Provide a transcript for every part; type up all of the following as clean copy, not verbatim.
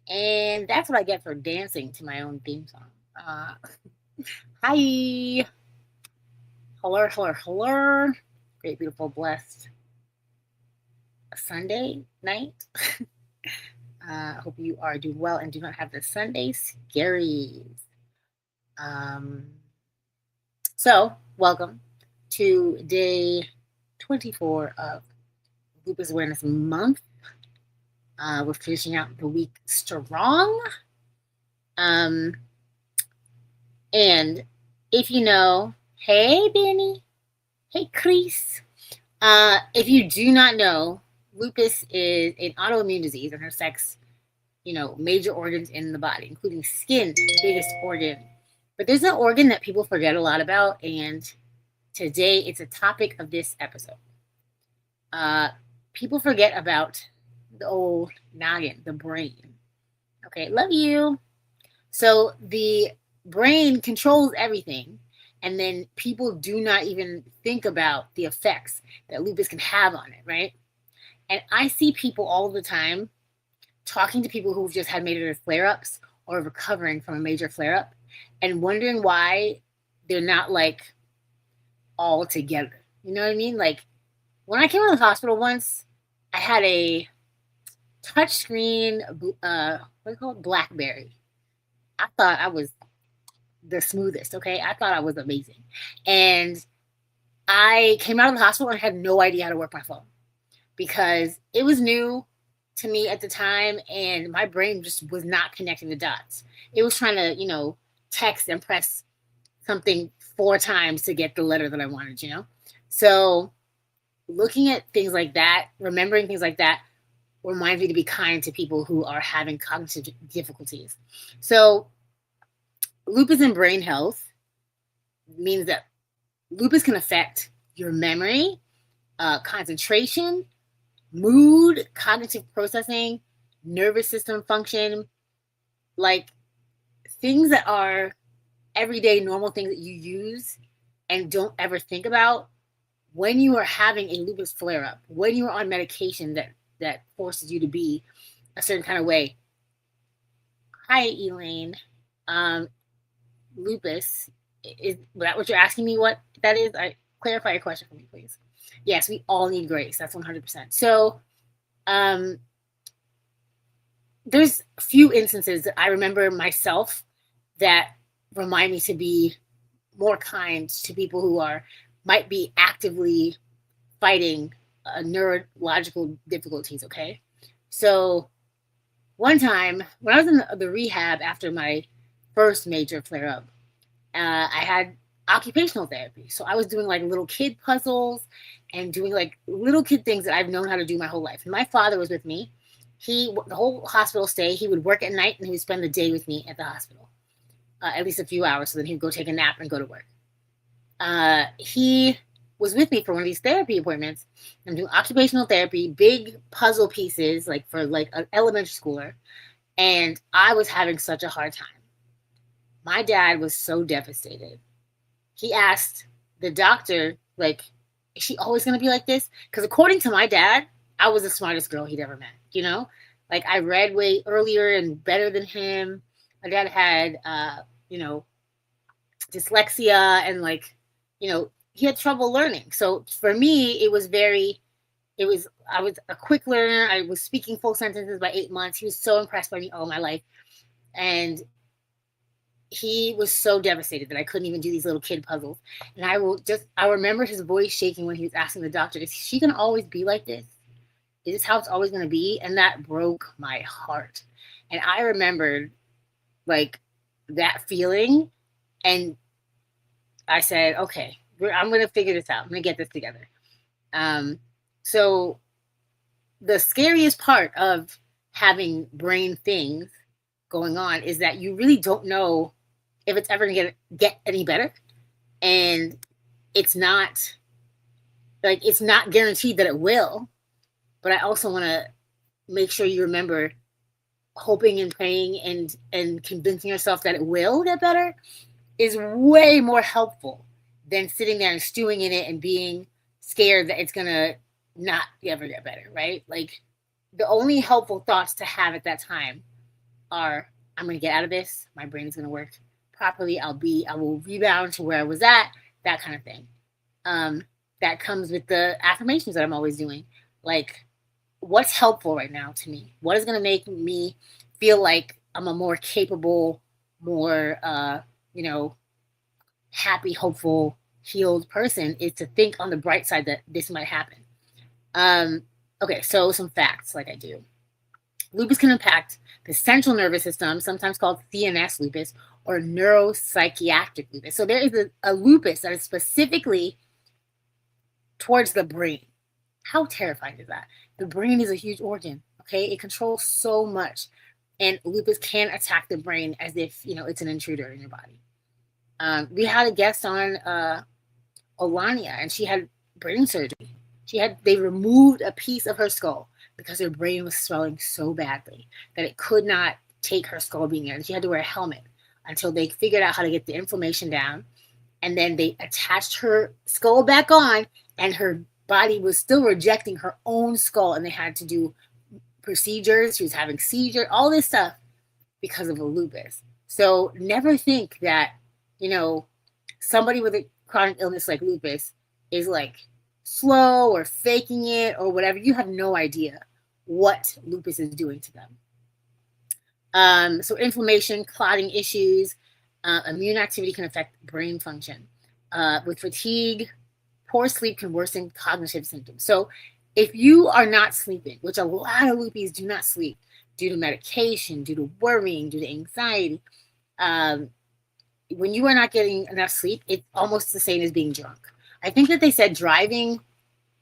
And that's what I get for dancing to my own theme song. Uh, Hi. Hello, hello, hello. Great, beautiful, blessed Sunday night. I hope you are doing well and do not have the Sunday scaries. Um, welcome to day 24 of Lupus Awareness Month. We're finishing out the week strong. Um, and if you know, hey, Benny, hey, Chris. If you do not know, lupus is an autoimmune disease and affects, major organs in the body, including skin, biggest organ. But there's an organ that people forget a lot about, and today it's a topic of this episode. Uh, People forget about the old noggin, the brain. Okay, love you. So the brain controls everything, and then people do not even think about the effects that lupus can have on it, right? And I see people all the time talking to people who've just had major flare ups or recovering from a major flare up and wondering why they're not like all together. You know what I mean? Like when I came out of the hospital once, I had a touchscreen, what's it called? Blackberry. I thought I was the smoothest, okay? I thought I was amazing. And I came out of the hospital and had no idea how to work my phone because it was new to me at the time and my brain just was not connecting the dots. It was trying to, text and press something 4 times to get the letter that I wanted, So looking at things like that, remembering things like that, reminds me to be kind to people who are having cognitive difficulties. So lupus and brain health means that lupus can affect your memory, concentration, mood, cognitive processing, nervous system function, like things that are everyday normal things that you use and don't ever think about when you are having a lupus flare up, when you are on medication that forces you to be a certain kind of way. Hi, Elaine. Um, Lupus is that what you're asking me? What that is? I clarify your question for me, please. Yes, we all need grace. That's 100%. So, um, there's a few instances that I remember myself that remind me to be more kind to people who are might be actively fighting neurological difficulties. Okay, so one time when I was in the rehab after my first major flare up, I had occupational therapy. So I was doing like little kid puzzles and doing like little kid things that I've known how to do my whole life. And my father was with me. The whole hospital stay, he would work at night and he would spend the day with me at the hospital, at least a few hours. So then he'd go take a nap and go to work. He was with me for one of these therapy appointments. I'm doing occupational therapy, big puzzle pieces, like for like an elementary schooler. And I was having such a hard time. My dad was so devastated. He asked the doctor, like, is she always going to be like this? Because according to my dad, I was the smartest girl he'd ever met. Like I read way earlier and better than him. My dad had, you know, dyslexia and like, he had trouble learning. So for me, I was a quick learner. I was speaking full sentences by 8 months. He was so impressed by me all my life. And he was so devastated that I couldn't even do these little kid puzzles. And I remember his voice shaking when he was asking the doctor, is she going to always be like this? Is this how it's always going to be? And that broke my heart. And I remembered like that feeling. And I said, okay, I'm going to figure this out. I'm going to get this together. So the scariest part of having brain things going on is that you really don't know if it's ever going to get any better. And it's not guaranteed that it will. But I also want to make sure you remember hoping and praying and convincing yourself that it will get better is way more helpful than sitting there and stewing in it and being scared that it's gonna not ever get better, right? Like the only helpful thoughts to have at that time are, I'm going to get out of this. My brain is going to work properly. I will rebound to where I was at, that kind of thing. That comes with the affirmations that I'm always doing. Like, what's helpful right now to me? What is going to make me feel like I'm a more capable, more, happy, hopeful, healed person, is to think on the bright side that this might happen. Okay, so some facts like I do. Lupus can impact the central nervous system, sometimes called CNS lupus or neuropsychiatric lupus. So there is a lupus that is specifically towards the brain. How terrifying is that? The brain is a huge organ, okay? It controls so much. And lupus can attack the brain as if, it's an intruder in your body. We had a guest on Olania, and she had brain surgery. They removed a piece of her skull because her brain was swelling so badly that it could not take her skull being there. She had to wear a helmet until they figured out how to get the inflammation down. And then they attached her skull back on, and her body was still rejecting her own skull, and they had to do procedures. She was having seizures, all this stuff because of a lupus. So never think that, somebody with a chronic illness like lupus is like slow or faking it or whatever. You have no idea what lupus is doing to them. So inflammation, clotting issues, immune activity can affect brain function. With fatigue, poor sleep can worsen cognitive symptoms. So if you are not sleeping, which a lot of lupus do not sleep due to medication, due to worrying, due to anxiety, when you are not getting enough sleep, it's almost the same as being drunk. I think that they said driving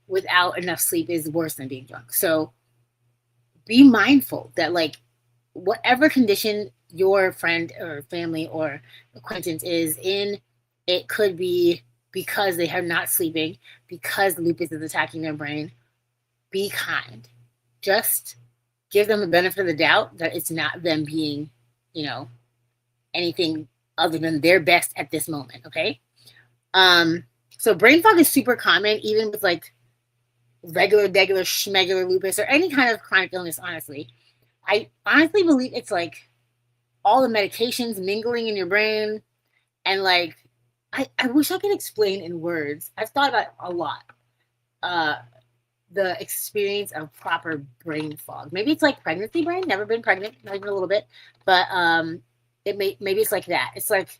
without enough sleep is worse than being drunk. So be mindful that, like, whatever condition your friend or family or acquaintance is in, it could be because they are not sleeping, because lupus is attacking their brain. Be kind. Just give them the benefit of the doubt that it's not them being, anything other than their best at this moment, okay? So brain fog is super common, even with like regular schmegular lupus or any kind of chronic illness, honestly. I honestly believe it's like all the medications mingling in your brain, and like, I wish I could explain in words. I've thought about it a lot. The experience of proper brain fog. Maybe it's like pregnancy brain, never been pregnant, not even a little bit, but maybe it's like that. It's like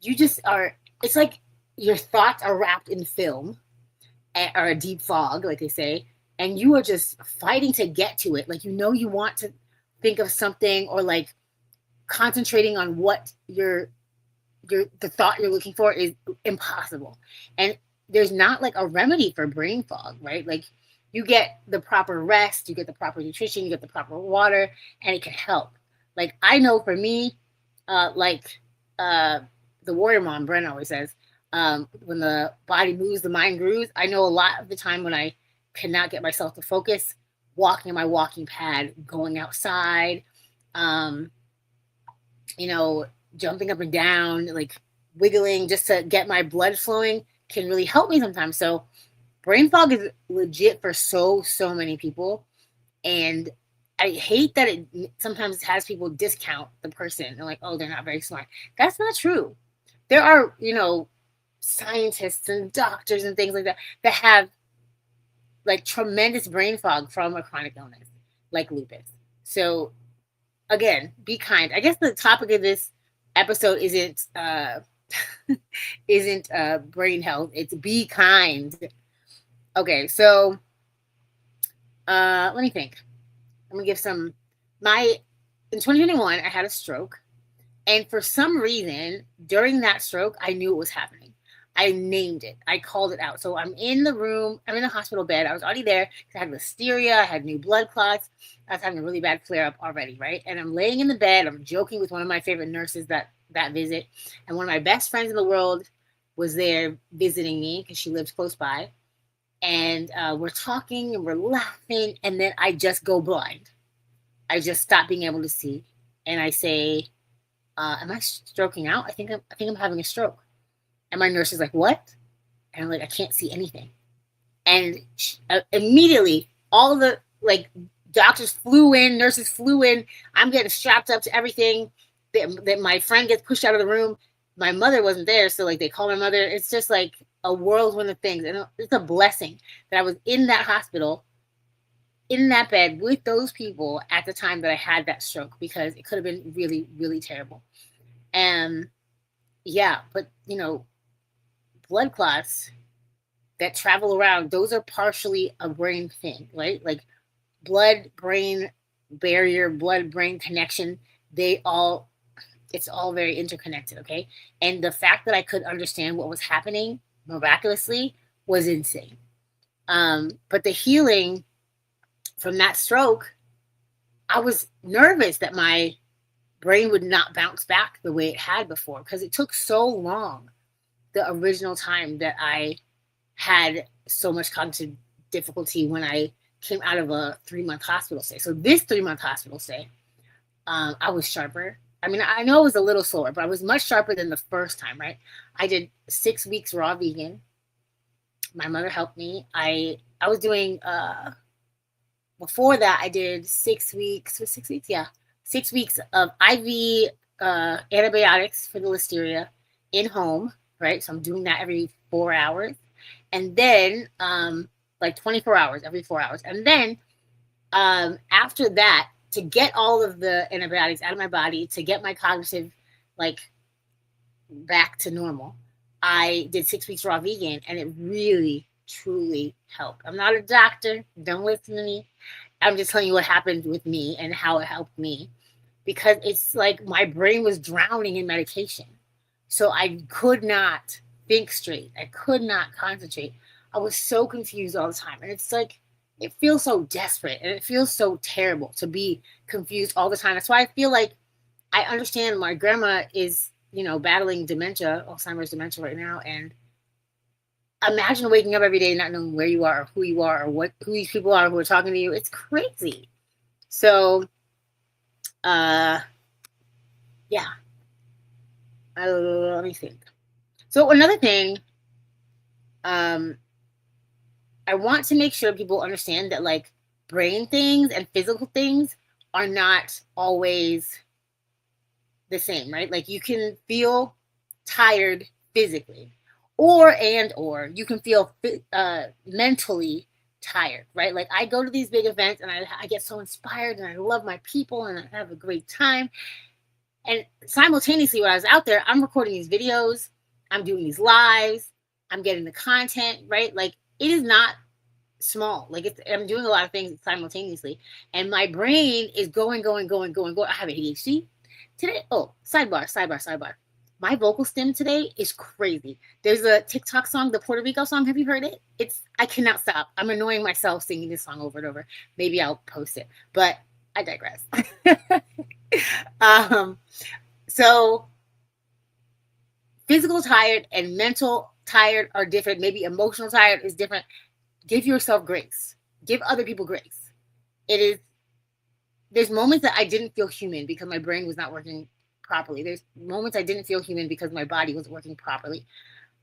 it's like your thoughts are wrapped in film or a deep fog, like they say, and you are just fighting to get to it. Like, you want to think of something, or like concentrating on what the thought you're looking for is impossible. And there's not like a remedy for brain fog, right? Like, you get the proper rest, you get the proper nutrition, you get the proper water, and it can help. Like, I know for me, the warrior mom, Bren, always says, when the body moves, the mind grooves. I know a lot of the time when I cannot get myself to focus, walking on my walking pad, going outside, jumping up and down, like wiggling just to get my blood flowing can really help me sometimes. So brain fog is legit for so many people. And I hate that it sometimes has people discount the person. They're like, oh, they're not very smart. That's not true. There are, scientists and doctors and things like that have like tremendous brain fog from a chronic illness like lupus. So again, be kind. I guess the topic of this episode isn't brain health. It's be kind. Okay, so let me think. I'm gonna give in 2021, I had a stroke, and for some reason during that stroke, I knew it was happening. I named it. I called it out. So I'm in the room. I'm in the hospital bed. I was already there. I had listeria. I had new blood clots. I was having a really bad flare up already, right? And I'm laying in the bed. I'm joking with one of my favorite nurses that visit. And one of my best friends in the world was there visiting me because she lives close by. And we're talking and we're laughing. And then I just go blind. I just stop being able to see. And I say, am I stroking out? I think I'm having a stroke. And my nurse is like, what? And I'm like, I can't see anything. And immediately all the like doctors flew in, nurses flew in. I'm getting strapped up to everything. That my friend gets pushed out of the room. My mother wasn't there, so like they call my mother. It's just like a whirlwind of things, and it's a blessing that I was in that hospital, in that bed with those people at the time that I had that stroke, because it could have been really, really terrible. And yeah, but you know, blood clots that travel around, those are partially a brain thing, right? Like blood brain barrier, blood brain connection, it's all very interconnected, okay? And the fact that I could understand what was happening miraculously was insane. But the healing from that stroke, I was nervous that my brain would not bounce back the way it had before, because it took so long, the original time that I had so much cognitive difficulty when I came out of a 3-month hospital stay. So this 3-month hospital stay, I was sharper. I mean, I know it was a little slower, but I was much sharper than the first time, right? I did 6 weeks raw vegan. My mother helped me. I was doing, before that, I did 6 weeks, 6 weeks? Yeah. 6 weeks of IV antibiotics for the listeria in home, right? So I'm doing that every 4 hours. And then, like 24 hours, every 4 hours. And then after that, to get all of the antibiotics out of my body, to get my cognitive like back to normal, I did 6 weeks raw vegan, and it really, truly helped. I'm not a doctor. Don't listen to me. I'm just telling you what happened with me and how it helped me, because it's like my brain was drowning in medication. So I could not think straight. I could not concentrate. I was so confused all the time. And it's like, it feels so desperate, and it feels so terrible to be confused all the time. That's why I feel like I understand my grandma is, you know, battling dementia, Alzheimer's dementia right now. And imagine waking up every day not knowing where you are, or who you are, or who these people are who are talking to you. It's crazy. So, yeah. Let me think. So another thing, I want to make sure people understand that like brain things and physical things are not always the same, right? Like you can feel tired physically, or you can feel mentally tired, right? Like I go to these big events and I get so inspired, and I love my people, and I have a great time. And simultaneously, when I was out there, I'm recording these videos, I'm doing these lives, I'm getting the content, right? Like it is not small. Like I'm doing a lot of things simultaneously, and my brain is going. I have ADHD today. Oh, sidebar. My vocal stem today is crazy. There's a TikTok song, the Puerto Rico song. Have you heard it? I cannot stop. I'm annoying myself singing this song over and over. Maybe I'll post it, but I digress. So physical tired and mental tired are different. Maybe emotional tired is different. Give yourself grace. Give other people grace. There's moments that I didn't feel human because my brain was not working properly. There's moments I didn't feel human because my body wasn't working properly.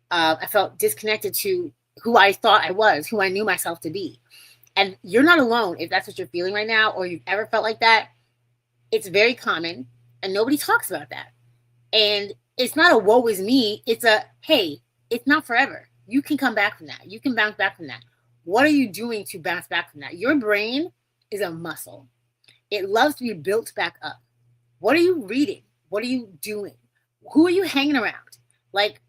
I felt disconnected to who I thought I was, who I knew myself to be. And you're not alone if that's what you're feeling right now, or you've ever felt like that. It's very common, and nobody talks about that. And it's not a woe is me. It's a, hey, it's not forever. You can come back from that. You can bounce back from that. What are you doing to bounce back from that? Your brain is a muscle. It loves to be built back up. What are you reading? What are you doing? Who are you hanging around? Like,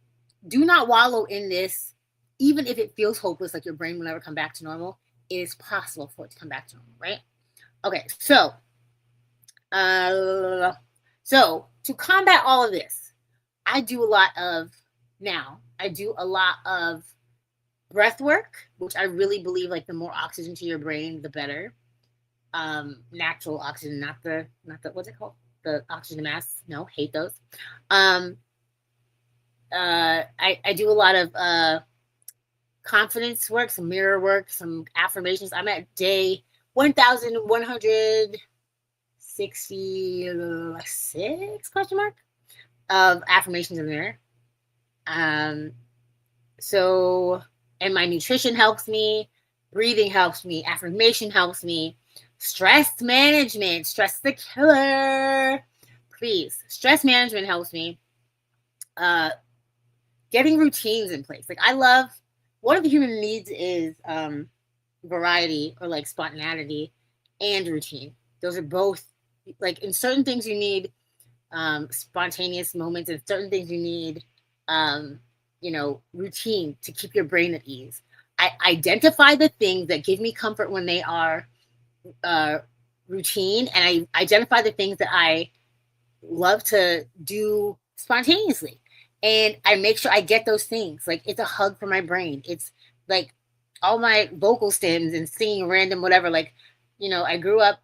do not wallow in this. Even if it feels hopeless, like your brain will never come back to normal, it is possible for it to come back to normal, right? Okay, so to combat all of this, I do a lot of breath work, which I really believe like the more oxygen to your brain, the better. Natural oxygen, not the what's it called? The oxygen masks. No, hate those. I do a lot of confidence work, some mirror work, some affirmations. I'm at day 1166 question mark of affirmations in there. So, and my nutrition helps me, breathing helps me, affirmation helps me. Stress management. Stress the killer. Please. Stress management helps me. Getting routines in place. Like I love, one of the human needs is variety or like spontaneity and routine. Those are both, like in certain things you need spontaneous moments, and certain things you need routine to keep your brain at ease. I identify the things that give me comfort when they are routine, and I identify the things that I love to do spontaneously, and I make sure I get those things. Like it's a hug for my brain. It's like all my vocal stems and singing random whatever. Like, I grew up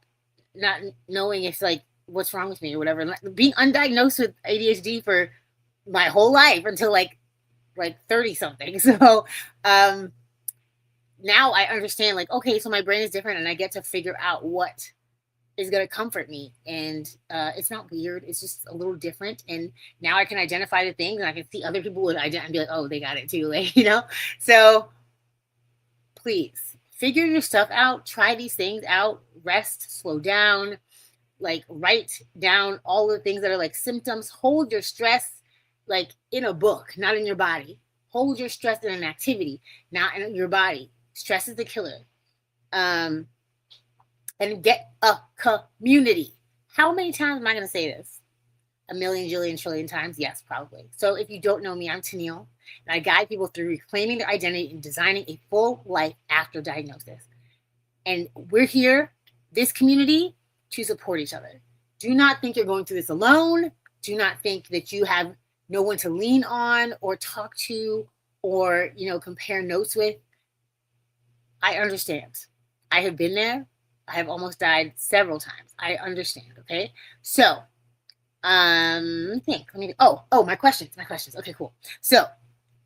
not knowing if like what's wrong with me or whatever, being undiagnosed with ADHD for my whole life until like 30 something. So now I understand, like, okay, so my brain is different, and I get to figure out what is going to comfort me. And it's not weird. It's just a little different. And now I can identify the things, and I can see other people would identify and be like, oh, they got it too. Like, so please figure your stuff out. Try these things out. Rest, slow down, like write down all the things that are like symptoms. Hold your stress like in a book, not in your body. Hold your stress in an activity, not in your body. Stress is the killer. And get a community. How many times am I going to say this? A million, jillion, trillion times? Yes, probably. So if you don't know me, I'm Tennille, and I guide people through reclaiming their identity and designing a full life after diagnosis. And we're here, this community, to support each other. Do not think you're going through this alone. Do not think that you have no one to lean on or talk to or, compare notes with. I understand. I have been there. I have almost died several times. I understand. Okay. So, my questions. Okay, cool. So,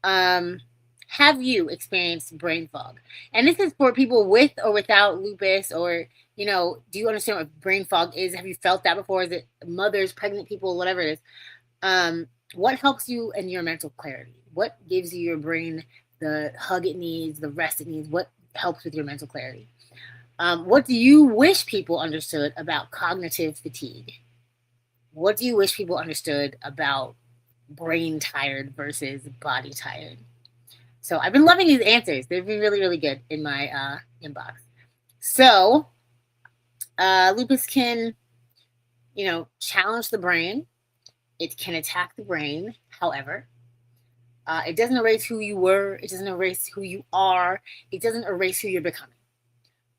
have you experienced brain fog? And this is for people with or without lupus, or, do you understand what brain fog is? Have you felt that before? Is it mothers, pregnant people, whatever it is? What helps you in your mental clarity? What gives you your brain the hug it needs, the rest it needs? What helps with your mental clarity? What do you wish people understood about cognitive fatigue? What do you wish people understood about brain tired versus body tired? So I've been loving these answers. They've been really, really good in my inbox. So lupus can, challenge the brain. It can attack the brain. However, it doesn't erase who you were. It doesn't erase who you are. It doesn't erase who you're becoming.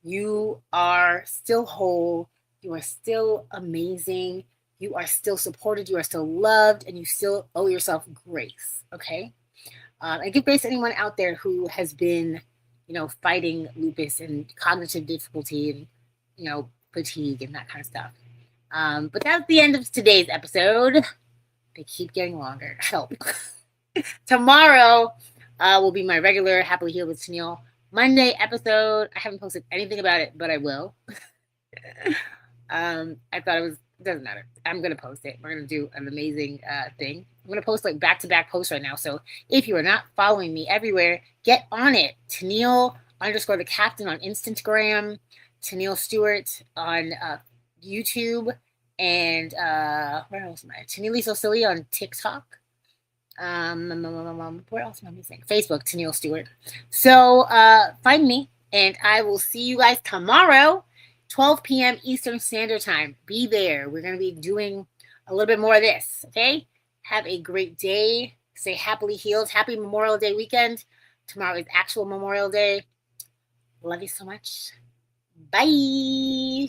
You are still whole. You are still amazing. You are still supported. You are still loved, and you still owe yourself grace. Okay. I give grace to anyone out there who has been, fighting lupus and cognitive difficulty and, fatigue and that kind of stuff. But that's the end of today's episode. They keep getting longer. Help. Tomorrow will be my regular Happily Healed with Tennille Monday episode. I haven't posted anything about it, but I will. I thought it doesn't matter. I'm going to post it. We're going to do an amazing thing. I'm going to post like back-to-back posts right now. So if you are not following me everywhere, get on it. Tennille_the Captain on Instagram. Tennille Stewart on YouTube. And where else am I? Tennille Silly on TikTok. Where else am I missing? Facebook, Tennille Stewart. So find me, and I will see you guys tomorrow, 12 p.m. Eastern Standard Time. Be there. We're going to be doing a little bit more of this. Okay. Have a great day. Stay happily healed. Happy Memorial Day weekend. Tomorrow is actual Memorial Day. Love you so much. Bye.